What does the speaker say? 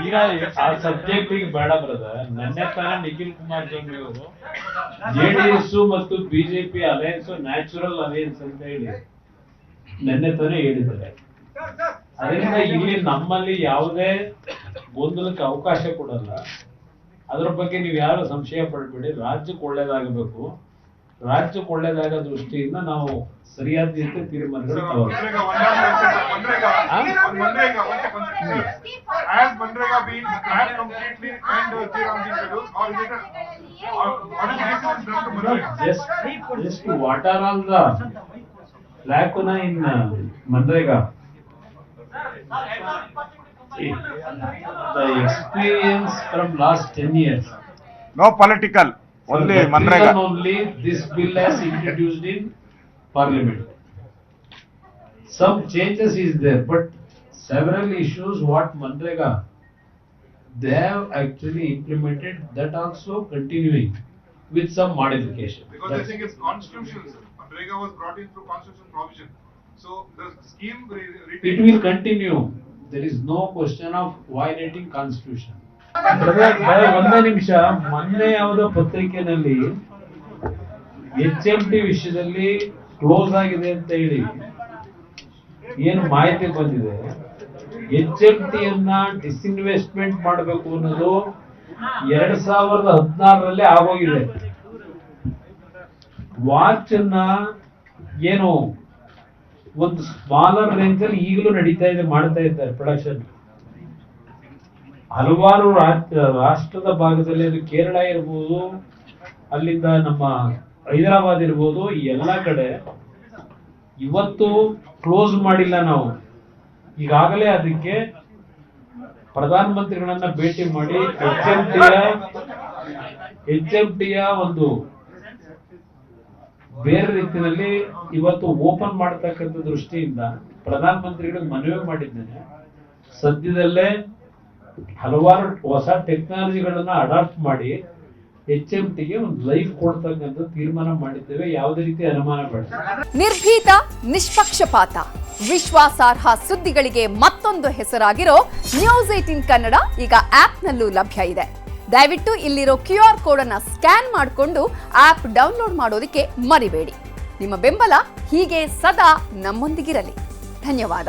ಈಗ ಆ ಸಬ್ಜೆಕ್ಟ್ ಬೇಡ ಬ್ರದರ್. ನೆನ್ನೆ ತಾನೇ ನಿಖಿಲ್ ಕುಮಾರಸ್ವಾಮಿ ಅವರು ಜೆಡಿಎಸ್ ಮತ್ತು ಬಿಜೆಪಿ ಅಲಯನ್ಸ್ ನ್ಯಾಚುರಲ್ ಅಲಯನ್ಸ್ ಅಂತ ಹೇಳಿ ನೆನ್ನೆ ತಾನೇ ಹೇಳಿದ್ದಾರೆ. ಅದರಿಂದ ಇಲ್ಲಿ ನಮ್ಮಲ್ಲಿ ಯಾವುದೇ ಗೊಂದಲಕ್ಕೆ ಅವಕಾಶ ಕೊಡಲ್ಲ. ಅದರ ಬಗ್ಗೆ ನೀವು ಯಾರು ಸಂಶಯ ಪಡಬೇಡಿ. ರಾಜ್ಯಕ್ಕೆ ಒಳ್ಳೇದಾಗಬೇಕು. ರಾಜ್ಯಕ್ಕೆ ಒಳ್ಳೇದಾಗ ದೃಷ್ಟಿಯಿಂದ ನಾವು ಸರಿಯಾದ ರೀತಿ ತೀರ್ಮಾನಗಳು just what are all the lacuna in Manrega? The experience from last 10 years. No political. Only Manrega. Only this bill has introduced in Parliament. Some changes is there, but several issues what Manrega they have actually implemented, that also continuing with some modification. Because I think it's constitutional, sir. Manrega was brought in through constitutional provision. So the scheme it will continue. There is no question of violating constitution. ಒಂದೇ ನಿಮಿಷ. ಮೊನ್ನೆ ಯಾವುದೋ ಪತ್ರಿಕೆಯಲ್ಲಿ HMT ವಿಷಯದಲ್ಲಿ close ಆಗಿದೆ ಅಂತ ಹೇಳಿ ಏನು ಮಾಹಿತಿ ಬಂದಿದೆ. HMT ಯನ್ನ ಡಿಸ್ಇನ್ವೆಸ್ಟ್ಮೆಂಟ್ ಮಾಡಬೇಕು ಅನ್ನೋದು 2016 ಆಗೋಗಿದೆ. ವಾಚ್ ಅನ್ನ ಏನು ಒಂದು ಸ್ಮಾಲರ್ ರೇಂಜ್ ಅಲ್ಲಿ ಈಗಲೂ ನಡೀತಾ ಇದೆ, ಮಾಡ್ತಾ ಇದ್ದಾರೆ ಪ್ರೊಡಕ್ಷನ್. ಹಲವಾರು ರಾಷ್ಟ್ರದ ಭಾಗದಲ್ಲಿ, ಅದು ಕೇರಳ ಇರ್ಬೋದು, ಅಲ್ಲಿಂದ ನಮ್ಮ ಹೈದರಾಬಾದ್ ಇರ್ಬೋದು, ಎಲ್ಲ ಕಡೆ ಇವತ್ತು ಕ್ಲೋಸ್ ಮಾಡಿಲ್ಲ. ನಾವು ಈಗಾಗಲೇ ಅದಕ್ಕೆ ಪ್ರಧಾನ ಮಂತ್ರಿಗಳನ್ನ ಭೇಟಿ ಮಾಡಿ HMTಯ ಒಂದು ಬೇರೆ ರೀತಿಯಲ್ಲಿ ಇವತ್ತು ಓಪನ್ ಮಾಡತಕ್ಕಂಥ ದೃಷ್ಟಿಯಿಂದ ಪ್ರಧಾನ ಮಂತ್ರಿಗಳಿಗೆ ಮನವಿ ಮಾಡಿದ್ದೇನೆ. ಸದ್ಯದಲ್ಲೇ ಹಲವಾರು ಹೊಸ ಟೆಕ್ನಾಲಜಿಗಳನ್ನ ಅಡಾಪ್ಟ್ ಮಾಡಿ HMTಗೆ ಒಂದು ಲೈಫ್ ಕೊಡ್ತಕ್ಕಂಥ ತೀರ್ಮಾನ ಮಾಡಿದ್ದೇವೆ. ಯಾವುದೇ ರೀತಿ ಅನುಮಾನ ಬೇಡ. ನಿರ್ಭೀತ, ನಿಷ್ಪಕ್ಷಪಾತ, ವಿಶ್ವಾಸಾರ್ಹ ಸುದ್ದಿಗಳಿಗೆ ಮತ್ತೊಂದು ಹೆಸರಾಗಿರೋ News18 ಕನ್ನಡ ಈಗ ಆಪ್ನಲ್ಲೂ ಲಭ್ಯ ಇದೆ. ದಯವಿಟ್ಟು ಇಲ್ಲಿರೋ QR ಕೋಡ್ ಅನ್ನ ಸ್ಕ್ಯಾನ್ ಮಾಡಿಕೊಂಡು ಆಪ್ ಡೌನ್ಲೋಡ್ ಮಾಡೋದಕ್ಕೆ ಮರಿಬೇಡಿ. ನಿಮ್ಮ ಬೆಂಬಲ ಹೀಗೆ ಸದಾ ನಮ್ಮೊಂದಿಗಿರಲಿ. ಧನ್ಯವಾದ.